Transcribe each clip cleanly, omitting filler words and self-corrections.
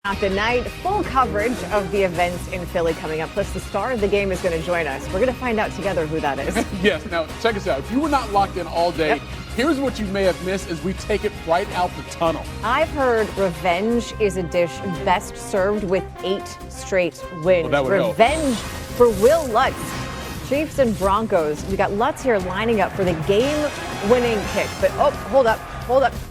At the night, full coverage of the events in Philly coming up. Plus, the star of the game is going to join us. We're going to find out together who that is. Yes. Now, check us out. If you were not locked in all day, here's what you may have missed as we take it right out the tunnel. I've heard revenge is a dish best served with 8 straight wins. Well, revenge for Will Lutz. Chiefs and Broncos. We got Lutz here lining up for the game-winning kick. But, hold up.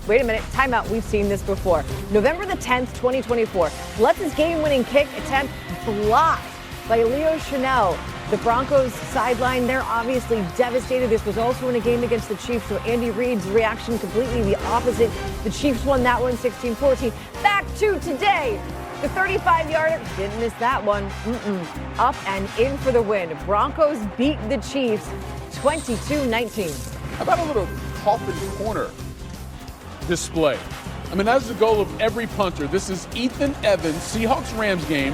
Wait a minute. Timeout. We've seen this before. November the 10th, 2024. Lutz's game-winning kick attempt blocked by Leo Chanel. The Broncos sideline, they're obviously devastated. This was also in a game against the Chiefs, so Andy Reid's reaction completely the opposite. The Chiefs won that one 16-14. Back to today. The 35-yarder, didn't miss that one. Up and in for the win. Broncos beat the Chiefs 22-19. How about a little coffin corner display? I mean, that's the goal of every punter. This is Ethan Evans, Seahawks-Rams game,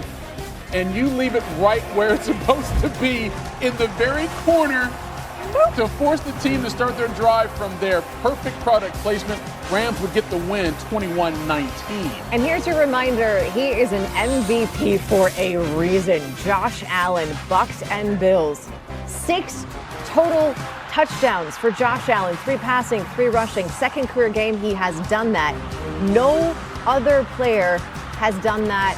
and you leave it right where it's supposed to be, in the very corner, to force the team to start their drive from their perfect product placement. Rams would get the win 21-19. And here's your reminder, he is an MVP for a reason. Josh Allen, Bucks and Bills. 6 total touchdowns for Josh Allen, 3 passing, 3 rushing. Second career game he has done that. No other player has done that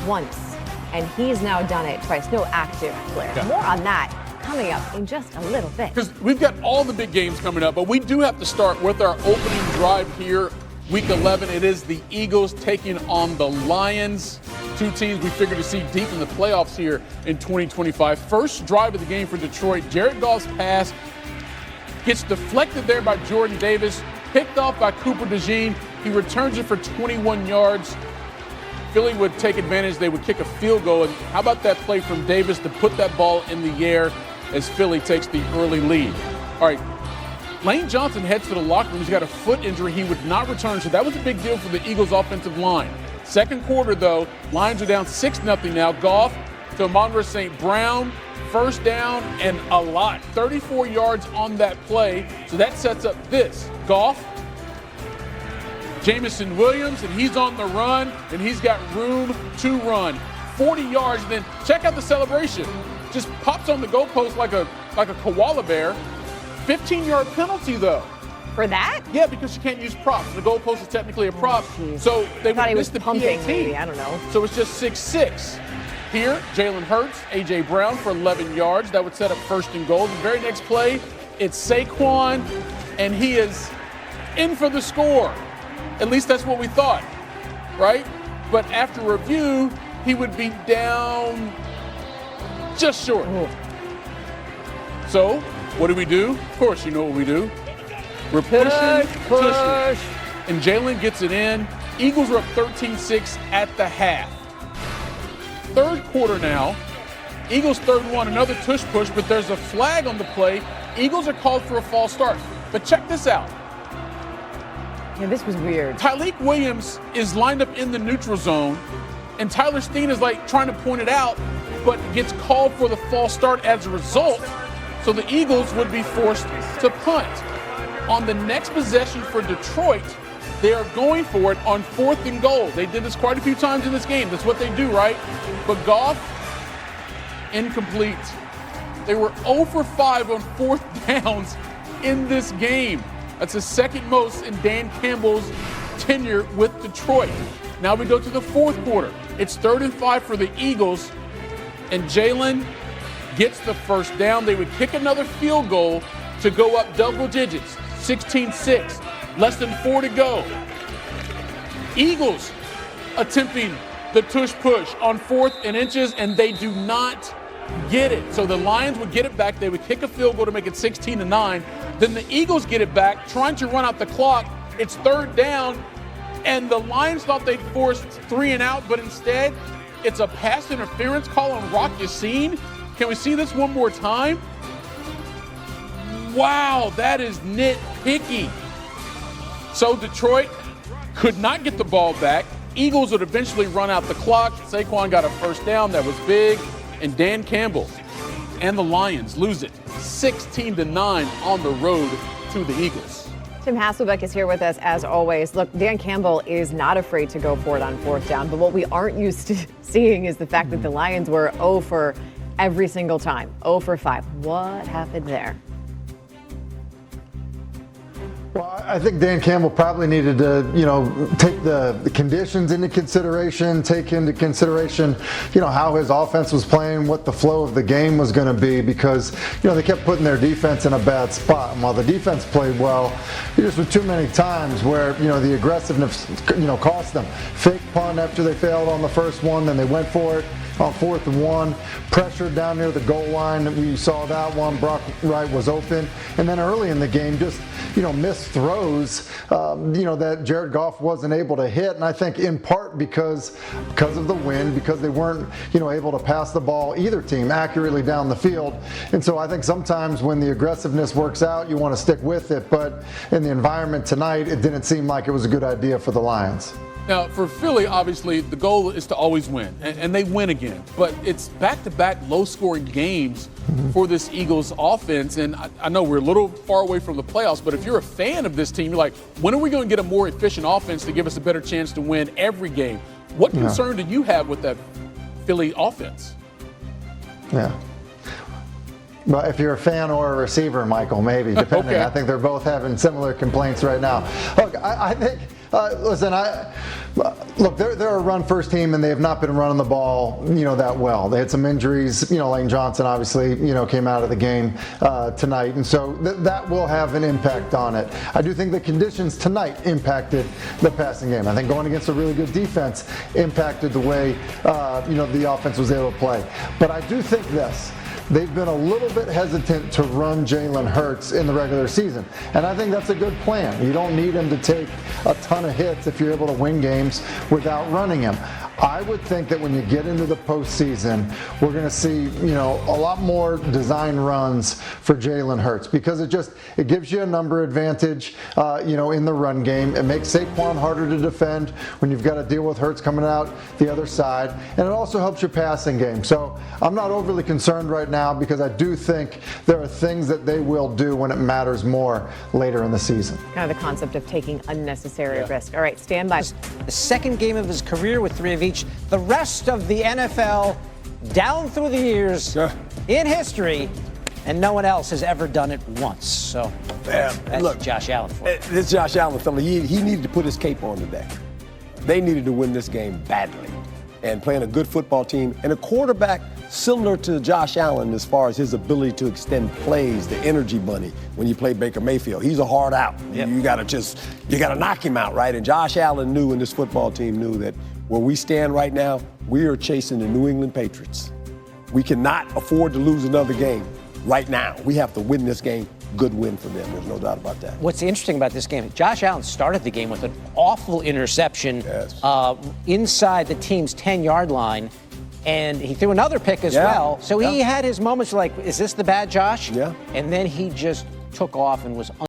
once. And he's now done it twice. No active player. Yeah. More on that coming up in just a little bit. Because we've got all the big games coming up, but we do have to start with our opening drive here, Week 11. It is the Eagles taking on the Lions. 2 teams we figure to see deep in the playoffs here in 2025. First drive of the game for Detroit. Jared Goff's pass gets deflected there by Jordan Davis, picked off by Cooper DeJean. He returns it for 21 yards. Philly would take advantage. They would kick a field goal. And how about that play from Davis to put that ball in the air as Philly takes the early lead? All right, Lane Johnson heads to the locker room. He's got a foot injury. He would not return, so that was a big deal for the Eagles' offensive line. Second quarter, though, Lions are down 6-0 now. Goff to Amon-Ra St. Brown, first down and a lot. 34 yards on that play, so that sets up this. Goff, Jamison Williams, and he's on the run, and he's got room to run. 40 yards, and then check out the celebration. Just pops on the goalpost like a koala bear. 15-yard penalty, though. For that? Yeah, because you can't use props. The goalpost is technically a prop, so they would miss the pumping, PAT. maybe. I don't know. So it's just 6-6. Here, Jalen Hurts, A.J. Brown for 11 yards. That would set up first and goal. The very next play, it's Saquon, and he is in for the score. At least that's what we thought, right? But after review, he would be down just short. So, what do? Of course, you know what we do. We're pushing. And Jalen gets it in. Eagles are up 13-6 at the half. Third quarter now. Eagles 3rd and 1, another tush push, but there's a flag on the play. Eagles are called for a false start. But check this out. Yeah, this was weird. Tyleik Williams is lined up in the neutral zone, and Tyler Steen is trying to point it out, but gets called for the false start as a result. So the Eagles would be forced to punt. On the next possession for Detroit, they are going for it on 4th and goal. They did this quite a few times in this game. That's what they do, right? But Goff, incomplete. They were 0 for 5 on 4th downs in this game. That's the second most in Dan Campbell's tenure with Detroit. Now we go to the 4th quarter. It's 3rd and 5 for the Eagles, and Jalen gets the first down. They would kick another field goal to go up double digits, 16-6. Less than 4 to go. Eagles attempting the tush push on 4th and inches, and they do not get it. So the Lions would get it back. They would kick a field goal to make it 16-9. Then the Eagles get it back, trying to run out the clock. It's 3rd down, and the Lions thought they'd force 3 and out, but instead it's a pass interference call on Rock Yassin. Can we see this one more time? Wow, that is nitpicky. So Detroit could not get the ball back. Eagles would eventually run out the clock. Saquon got a first down. That was big. And Dan Campbell and the Lions lose it 16-9 on the road to the Eagles. Tim Hasselbeck is here with us as always. Look, Dan Campbell is not afraid to go for it on fourth down, but what we aren't used to seeing is the fact that the Lions were 0 for every single time, 0 for 5. What happened there? Well, I think Dan Campbell probably needed to, take the conditions into consideration, take into consideration, how his offense was playing, what the flow of the game was going to be, because, they kept putting their defense in a bad spot. And while the defense played well, there just were too many times where, the aggressiveness, cost them. Fake punt after they failed on the first one, then they went for it on 4th and 1, pressured down near the goal line. We saw that one. Brock Wright was open. And then early in the game, just, missed throws, that Jared Goff wasn't able to hit. And I think in part because of the wind, because they weren't, able to pass the ball, either team, accurately down the field. And so I think sometimes when the aggressiveness works out, you want to stick with it. But in the environment tonight, it didn't seem like it was a good idea for the Lions. Now, for Philly, obviously, the goal is to always win, and they win again. But it's back-to-back low-scoring games for this Eagles offense, and I know we're a little far away from the playoffs, but if you're a fan of this team, you're like, when are we going to get a more efficient offense to give us a better chance to win every game? What concern do you have with that Philly offense? Yeah. Well, if you're a fan or a receiver, Michael, maybe, depending. Okay. I think they're both having similar complaints right now. Look, I think, they're a run-first team, and they have not been running the ball, that well. They had some injuries. Lane Johnson, obviously, came out of the game tonight, and so that will have an impact on it. I do think the conditions tonight impacted the passing game. I think going against a really good defense impacted the way, the offense was able to play. But I do think this. They've been a little bit hesitant to run Jalen Hurts in the regular season. And I think that's a good plan. You don't need him to take a ton of hits if you're able to win games without running him. I would think that when you get into the postseason, we're going to see, a lot more design runs for Jalen Hurts, because it gives you a number advantage, in the run game. It makes Saquon harder to defend when you've got to deal with Hurts coming out the other side. And it also helps your passing game. So I'm not overly concerned right now, because I do think there are things that they will do when it matters more later in the season. Kind of the concept of taking unnecessary risk. All right, stand by. The second game of his career with 3 of each. The rest of the NFL down through the years in history, and no one else has ever done it once. So that's Josh Allen for it. This Josh Allen fella, he needed to put his cape on today. They needed to win this game badly, and playing a good football team and a quarterback similar to Josh Allen as far as his ability to extend plays, the energy bunny when you play Baker Mayfield. He's a hard out. Yep. You got to knock him out, right? And Josh Allen knew, and this football team knew, that where we stand right now, we are chasing the New England Patriots. We cannot afford to lose another game right now. We have to win this game. Good win for them. There's no doubt about that. What's interesting about this game, Josh Allen started the game with an awful interception inside the team's 10-yard line, and he threw another pick as well. So he had his moments like, is this the bad Josh? Yeah. And then he just took off and was